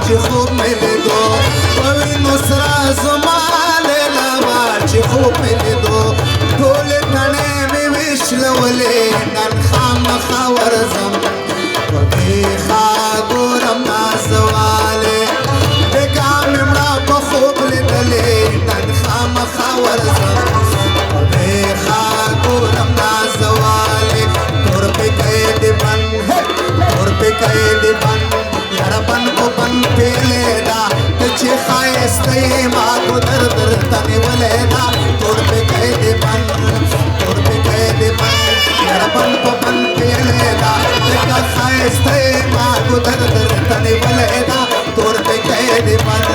چې خوب مې لیدو په وینو سره زما لیلا وه چې خوب مې لیدو ټولې تڼۍ مې وشلولې نن خامخا ورځم په بېخا ګورم نازوالې بېګا مې مړه په خوب لیدلې نن خامخا ورځم په بېخا ګورم نازوالې تور پکۍ دې بند تور پکۍ دې بند یاره بند په بند پیلې ده ته چې ښایسته یې ما ګودر درته نیولې ده تور پکۍ دې بند تور پکۍ دې بند یاره بند په بند پیلې ده ته ښایسته یې ما ګودر درته نیولې ده تور پکۍ دې بند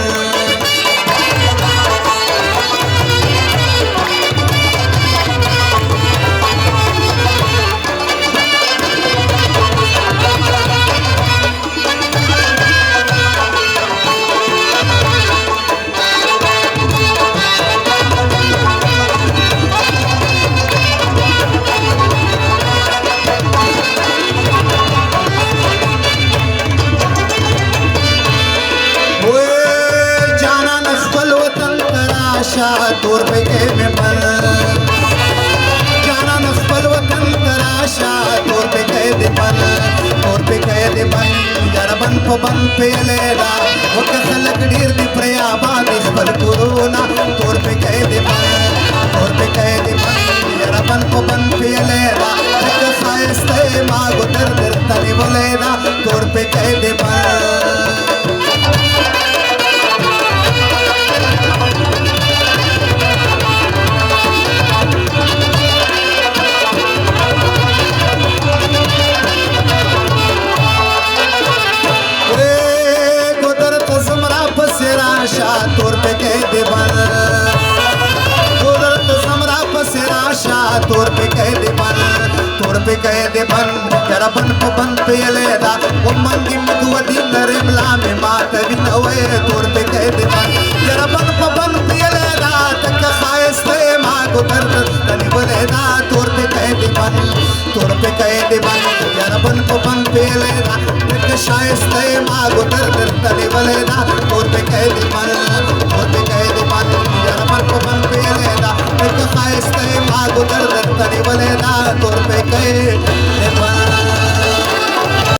تور پکۍ مې بند جانان خپل وطن ته راشه تور پکۍ دې بند تور پکۍ دې بند یاره بند په بند پیلې ده وکه خلک ډېر دي پرې آباد خپل کورونه تور پکۍ دې بند تور پکۍ دې بند یاره بند په بند پیلې ده لکه ښایسته یې ما ګودر درته نیولې ده تور پکۍ دې بند تور پکۍ دې بند ګودر ته زمرا پسې راشه تور پکۍ دې بند تور پکۍ دې بند یاره بند په بند پیلې ده ومنګي مې دوه دین لرې ملا مې ماتوي نه وایې تور پکۍ دې بند یاره بند په بند پیلې ده تکه ښایسته یې ما ګودر درته نیولې ده تور پکۍ دې بند تور پکۍ دې بند یاره بند په بند پیلې ده تکه ښایسته یې ما ګودر درته نیولې ده تور پکۍ دې بند تور پکۍ دې بند یاره بند په بند پیلې ده تکه ښایسته یې ما ګودر درته نیولې ده تور پکۍ